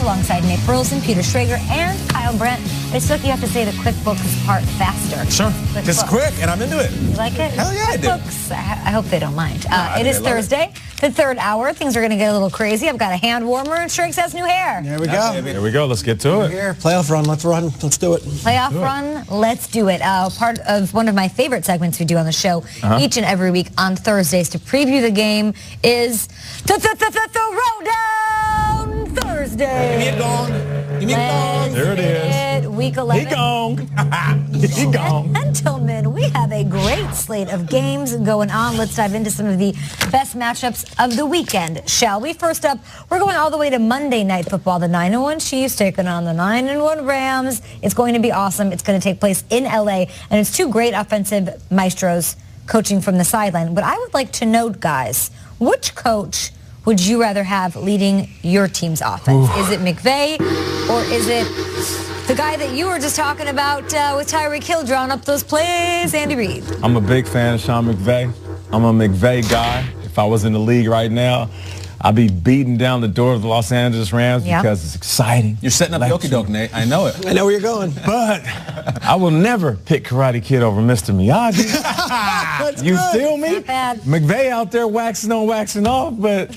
alongside Nate Burleson, Peter Schrager, and Kyle Brandt. I still think you have to say the QuickBooks part faster. Sure. It's quick, and I'm into it. You like it? Hell yeah, I do. QuickBooks, I hope they don't mind. It is Thursday, the third hour. Things are going to get a little crazy. I've got a hand warmer, and Strix has new hair. There we go. Here we go. Let's get to it. Here, playoff run. Let's run. Let's do it. Playoff run. Let's do it. Part of one of my favorite segments we do on the show each and every week on Thursdays to preview the game is Throwdown Thursday. Give me a gong. Give me a gong. There it is. Week 11. He gong. He gong. Gentlemen, we have a great slate of games going on. Let's dive into some of the best matchups of the weekend, shall we? First up, we're going all the way to Monday Night Football. The 9-1 Chiefs taking on the 9-1 Rams. It's going to be awesome. It's going to take place in LA, and it's two great offensive maestros coaching from the sideline. But I would like to note, guys, which coach would you rather have leading your team's offense? Is it McVay, or is it the guy that you were just talking about with Tyreek Hill drawing up those plays, Andy Reid? I'm a big fan of Sean McVay. I'm a McVay guy. If I was in the league right now, I'd be beating down the door of the Los Angeles Rams because it's exciting. You're setting up the okie doke, Nate. I know it. I know where you're going. But I will never pick Karate Kid over Mr. Miyagi. You feel me? Not bad. McVay out there waxing on, waxing off, but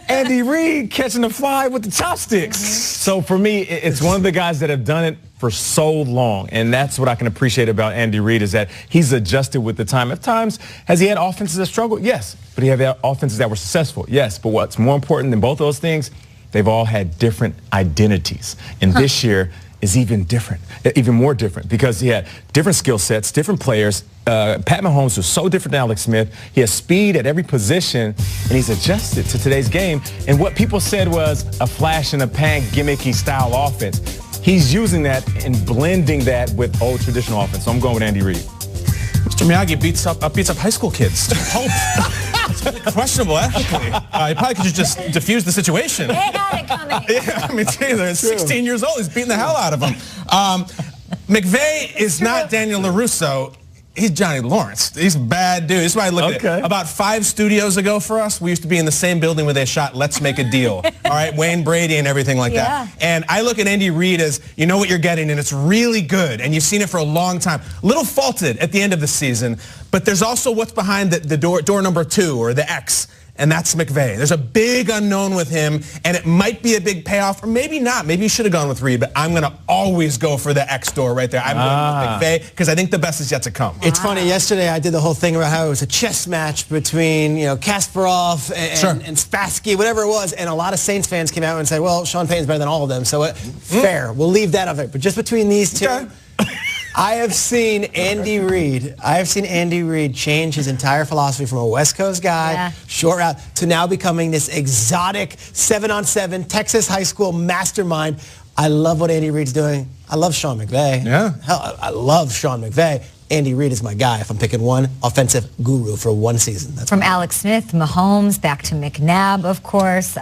Andy Reid catching the fly with the chopsticks. So for me, it's one of the guys that have done it for so long, and that's what I can appreciate about Andy Reid is that he's adjusted with the time. At times, has he had offenses that struggled? Yes. But he had offenses that were successful? Yes. But what's more important than both those things, they've all had different identities. And this year is even different, even more different, because he had different skill sets, different players. Pat Mahomes was so different than Alex Smith. He has speed at every position, and he's adjusted to today's game. And what people said was a flash in the pan, gimmicky style offense. He's using that and blending that with old traditional offense. So I'm going with Andy Reid. Mr. Miyagi beats up high school kids. Hope. It's really questionable ethically. He probably could just diffuse the situation. They had it coming. Yeah, I mean, they're 16 years old. He's beating the hell out of them. McVay is not Daniel LaRusso. He's Johnny Lawrence. He's a bad dude. This is why I looked at it. About 5 studios ago for us, we used to be in the same building where they shot Let's Make a Deal. All right, Wayne Brady and everything like that. And I look at Andy Reid as, you know what you're getting, and it's really good, and you've seen it for a long time. A little faulted at the end of the season, but there's also what's behind the door number 2, or the X. And that's McVay. There's a big unknown with him, and it might be a big payoff, or maybe not. Maybe you should have gone with Reid, but I'm going to always go for the X door right there. I'm going with McVay because I think the best is yet to come. It's funny. Yesterday, I did the whole thing about how it was a chess match between, Kasparov and Spassky, whatever it was, and a lot of Saints fans came out and said, well, Sean Payton's better than all of them, so fair. We'll leave that of it. But just between these two, I have seen Andy Reid change his entire philosophy from a West Coast guy, short route, to now becoming this exotic 7-on-7 Texas high school mastermind. I love what Andy Reid's doing. I love Sean McVay. Yeah. Hell, I love Sean McVay. Andy Reid is my guy if I'm picking one offensive guru for one season. That's from Alex Smith, Mahomes, back to McNabb, of course,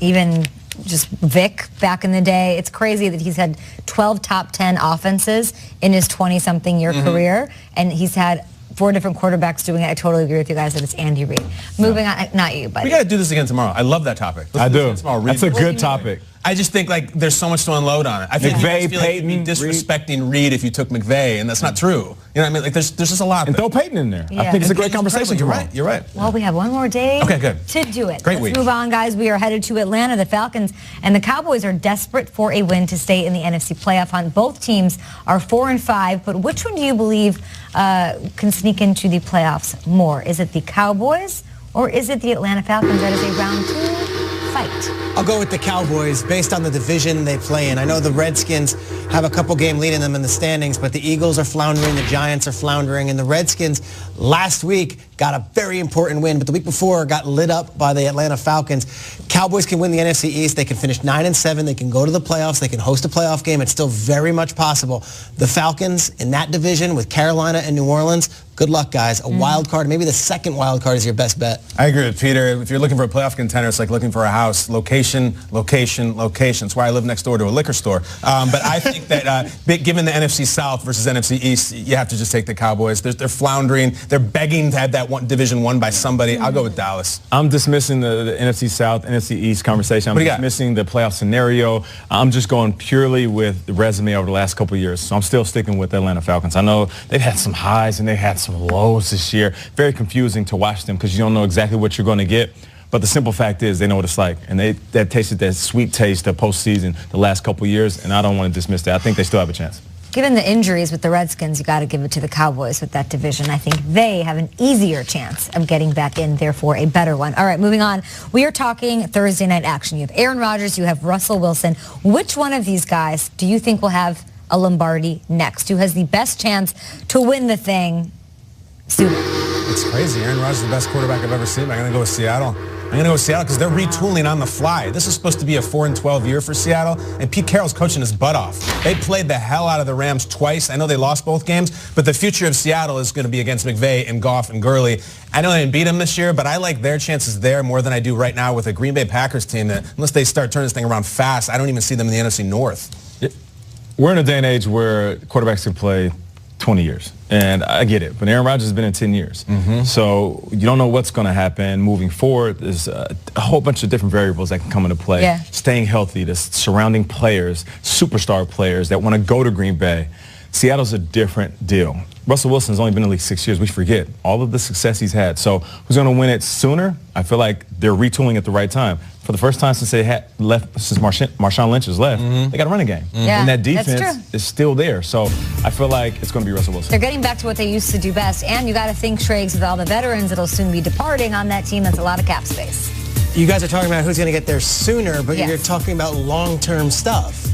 even just Vic back in the day. It's crazy that he's had 12 top 10 offenses in his 20-something year career, and he's had 4 different quarterbacks doing it. I totally agree with you guys that it's Andy Reid. Moving on, not you, buddy. We got to do this again tomorrow. I love that topic. I do. That's a good topic. I just think there's so much to unload on it. I think McVay, you feel like you'd be disrespecting Reid if you took McVay, and that's not true. You know what I mean? Like there's just a lot. And throw Peyton in there. I think it's a great conversation. You're right. You're right. Well, we have one more day to do it. Great week. Let's move on, guys. We are headed to Atlanta. The Falcons and the Cowboys are desperate for a win to stay in the NFC playoff hunt. Both teams are 4-5, but which one do you believe can sneak into the playoffs more? Is it the Cowboys or is it the Atlanta Falcons? That is a round 2 fight. I'll go with the Cowboys based on the division they play in. I know the Redskins have a couple game lead in them in the standings, but the Eagles are floundering, the Giants are floundering, and the Redskins last week got a very important win, but the week before got lit up by the Atlanta Falcons. Cowboys can win the NFC East. They can finish 9-7. They can go to the playoffs. They can host a playoff game. It's still very much possible. The Falcons in that division with Carolina and New Orleans, good luck, guys. A wild card, maybe the second wild card is your best bet. I agree with Peter. If you're looking for a playoff contender, it's like looking for a house. Location, location, location. That's why I live next door to a liquor store. But I think that given the NFC South versus NFC East, you have to just take the Cowboys. They're floundering. They're begging to have that division won by somebody. I'll go with Dallas. I'm dismissing the NFC South, NFC NFC East conversation. I'm dismissing the playoff scenario. I'm just going purely with the resume over the last couple of years. So I'm still sticking with the Atlanta Falcons. I know they've had some highs and they've had some lows this year. Very confusing to watch them because you don't know exactly what you're going to get. But the simple fact is they know what it's like. And they've tasted that sweet taste of postseason the last couple of years, and I don't want to dismiss that. I think they still have a chance. Given the injuries with the Redskins, you got to give it to the Cowboys with that division. I think they have an easier chance of getting back in, therefore a better one. All right, moving on. We are talking Thursday night action. You have Aaron Rodgers, you have Russell Wilson. Which one of these guys do you think will have a Lombardi next? Who has the best chance to win the thing sooner? It's crazy. Aaron Rodgers is the best quarterback I've ever seen. I'm going to go with Seattle. I'm going to go with Seattle because they're retooling on the fly. This is supposed to be a 4-12 year for Seattle, and Pete Carroll's coaching his butt off. They played the hell out of the Rams twice. I know they lost both games, but the future of Seattle is going to be against McVay and Goff and Gurley. I know they didn't beat them this year, but I like their chances there more than I do right now with a Green Bay Packers team that, unless they start turning this thing around fast, I don't even see them in the NFC North. We're in a day and age where quarterbacks can play 20 years. And I get it, but Aaron Rodgers has been in 10 years. So you don't know what's going to happen moving forward. There's a whole bunch of different variables that can come into play. Yeah. Staying healthy, the surrounding players, superstar players that want to go to Green Bay. Seattle's a different deal. Russell Wilson's only been in the league 6 years. We forget all of the success he's had. So who's going to win it sooner? I feel like they're retooling at the right time. For the first time since they had left, since Marshawn Lynch has left, they got a running game. Yeah, and that defense is still there. So I feel like it's going to be Russell Wilson. They're getting back to what they used to do best. And you got to think, Schrags, with all the veterans that'll soon be departing on that team, that's a lot of cap space. You guys are talking about who's going to get there sooner, but Yes. you're talking about long-term stuff.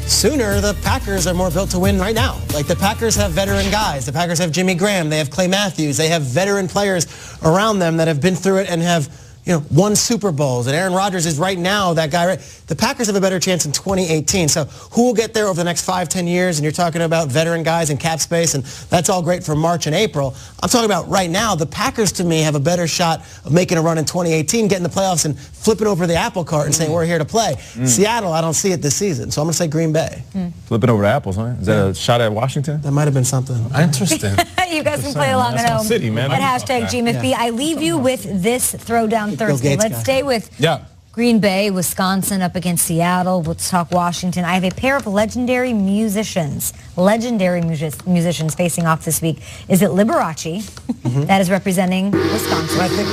Sooner, the Packers are more built to win right now. Like, the Packers have veteran guys. The Packers have Jimmy Graham. They have Clay Matthews. They have veteran players around them that have been through it and have, won Super Bowls. And Aaron Rodgers is right now that guy. The Packers have a better chance in 2018. So who will get there over the next 5-10 years? And you're talking about veteran guys and cap space, and that's all great for March and April. I'm talking about right now, the Packers, to me, have a better shot of making a run in 2018, getting the playoffs and flipping over the apple cart and saying, we're here to play. Seattle, I don't see it this season. So I'm going to say Green Bay. Flipping over the apples, huh? Is that a shot at Washington? That might have been something. Interesting. You guys can play along at home. City, man. At hashtag GMFB. I leave you with this Throwdown Thursday. Let's stay with Green Bay, Wisconsin up against Seattle. Let's talk Washington. I have a pair of legendary musicians facing off this week. Is it Liberace that is representing Wisconsin? I think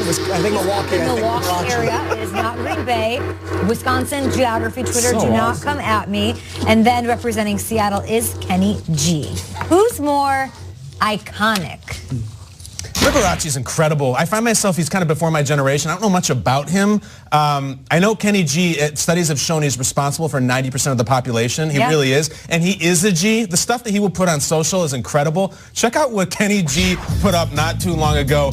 Milwaukee. Milwaukee area. It is not Green Bay. Wisconsin geography Twitter, do not come at me. And then representing Seattle is Kenny G. Who's more iconic? Liberace's incredible. I find myself, he's kind of before my generation. I don't know much about him. I know Kenny G, studies have shown he's responsible for 90% of the population. He really is. And he is a G. The stuff that he will put on social is incredible. Check out what Kenny G put up not too long ago.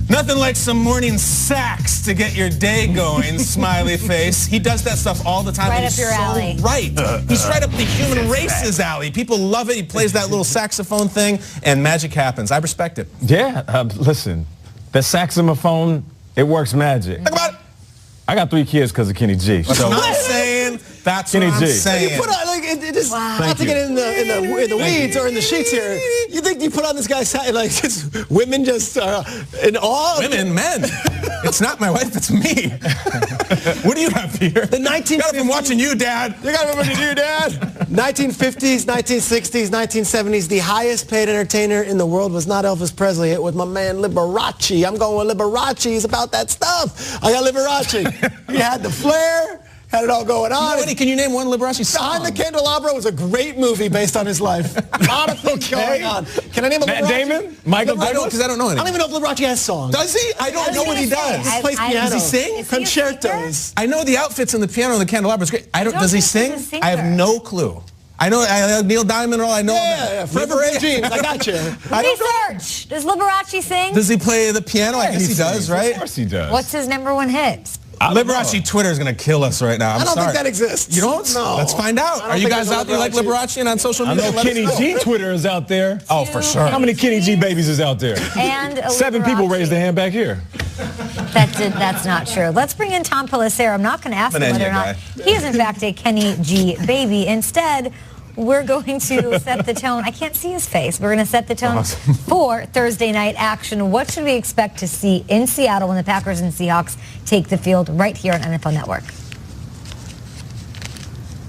Nothing like some morning sax to get your day going, smiley face. He does that stuff all the time. Right up your alley. Right. He's right up the human race's alley. People love it. He plays that little saxophone thing, and magic happens. I respect it. Yeah, listen, the saxophone, it works magic. Think about it. I got 3 kids because of Kenny G. That's what I'm saying. That's what I'm saying. You put on, like, not to get in the weeds or in the sheets here. You think you put on this guy's like women just in awe? Women, men. It's not my wife, it's me. What do you have, Peter? The 1950s. Got it from watching you, Dad. You got it from watching you, Dad. 1950s, 1960s, 1970s. The highest paid entertainer in the world was not Elvis Presley. It was my man Liberace. I'm going with Liberace. He's about that stuff. I got Liberace. He had the flair. Had it all going on. No, can you name one Liberace song? Behind the Candelabra was a great movie based on his life. A lot of things going on. Can I name a Matt Liberace? Damon? Michael I don't, because I don't know any. I don't even know if Liberace has songs. Does he? I don't know what he does. He plays piano. Does he sing? Is he a Concertos. I know the outfits and the piano and the candelabra is great. Does he sing? I have no clue. I know Neil Diamond. All I know. Yeah, Forever Blue Jeans. I got you. Research. Does Liberace sing? Does he play the piano? I guess he does, right? Of course he does. What's his #1 hit? Liberace Twitter is going to kill us right now. I don't think that exists. You don't? No. Let's find out. Are you guys out there like Liberace and on social media? I know Kenny G Twitter is out there. Oh, for sure. How many Kenny G babies is out there? And 7 people raised their hand back here. That's not true. Let's bring in Tom Pelissero. I'm not going to ask him whether or not he is in fact a Kenny G baby. Instead, we're going to set the tone. I can't see his face. We're going to set the tone for Thursday night action. What should we expect to see in Seattle when the Packers and Seahawks take the field right here on NFL Network?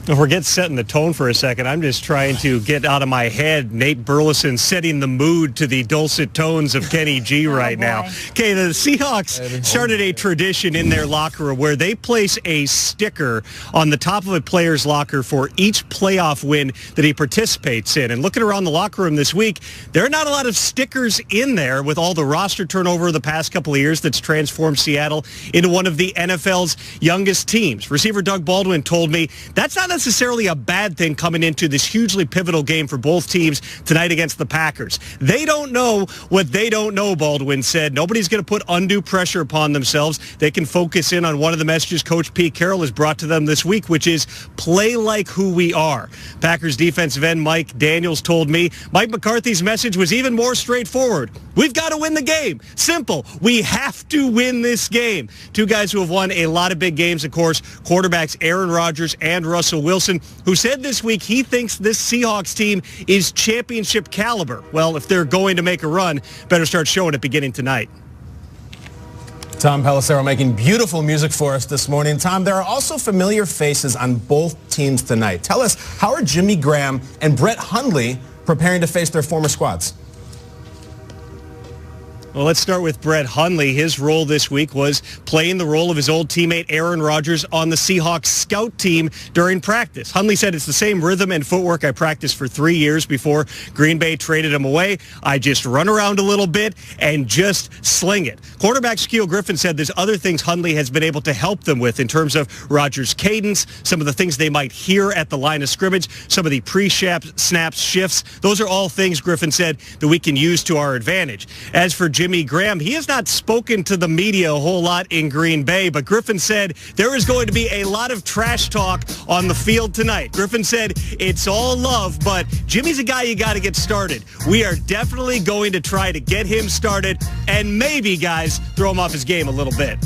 If we're setting the tone for a second, I'm just trying to get out of my head Nate Burleson setting the mood to the dulcet tones of Kenny G right now. Okay, the Seahawks started a tradition in their locker room where they place a sticker on the top of a player's locker for each playoff win that he participates in. And looking around the locker room this week, there are not a lot of stickers in there with all the roster turnover the past couple of years that's transformed Seattle into one of the NFL's youngest teams. Receiver Doug Baldwin told me that's not necessarily a bad thing coming into this hugely pivotal game for both teams tonight against the Packers. They don't know what they don't know, Baldwin said. Nobody's going to put undue pressure upon themselves. They can focus in on one of the messages Coach Pete Carroll has brought to them this week, which is play like who we are. Packers defensive end Mike Daniels told me Mike McCarthy's message was even more straightforward. We've got to win the game. Simple. We have to win this game. Two guys who have won a lot of big games, of course, quarterbacks Aaron Rodgers and Russell Wilson, who said this week he thinks this Seahawks team is championship caliber. Well, if they're going to make a run, better start showing it beginning tonight. Tom Pelissero making beautiful music for us this morning. Tom, there are also familiar faces on both teams tonight. Tell us, how are Jimmy Graham and Brett Hundley preparing to face their former squads? Well, let's start with Brett Hundley. His role this week was playing the role of his old teammate Aaron Rodgers on the Seahawks scout team during practice. Hundley said, it's the same rhythm and footwork I practiced for 3 years before Green Bay traded him away. I just run around a little bit and just sling it. Quarterback Shaquille Griffin said there's other things Hundley has been able to help them with in terms of Rodgers' cadence, some of the things they might hear at the line of scrimmage, some of the pre-snaps shifts. Those are all things, Griffin said, that we can use to our advantage. As for Jimmy Graham, he has not spoken to the media a whole lot in Green Bay, but Griffin said there is going to be a lot of trash talk on the field tonight. Griffin said it's all love, but Jimmy's a guy you got to get started. We are definitely going to try to get him started and maybe, guys, throw him off his game a little bit.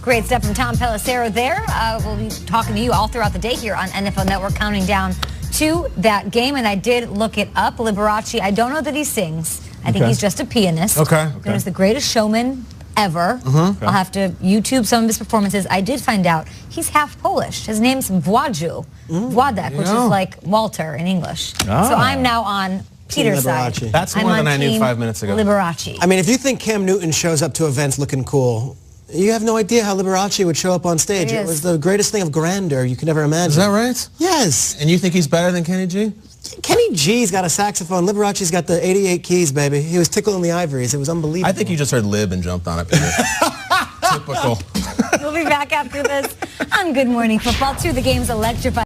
Great stuff from Tom Pelissero there. We'll be talking to you all throughout the day here on NFL Network, counting down to that game. And I did look it up. Liberace, I don't know that he sings. I think he's just a pianist. Okay. He was the greatest showman ever. I'll have to YouTube some of his performances. I did find out he's half Polish. His name's Władek, which is like Walter in English. So I'm now on Peter's side. That's more than I knew 5 minutes ago. Liberace. I mean, if you think Cam Newton shows up to events looking cool, you have no idea how Liberace would show up on stage. It was the greatest thing of grandeur you could ever imagine. Is that right? Yes. And you think he's better than Kenny G? Kenny G's got a saxophone. Liberace's got the 88 keys, baby. He was tickling the ivories. It was unbelievable. I think you just heard Lib and jumped on it, Peter. Typical. We'll be back after this on Good Morning Football. 2 of the games electrified.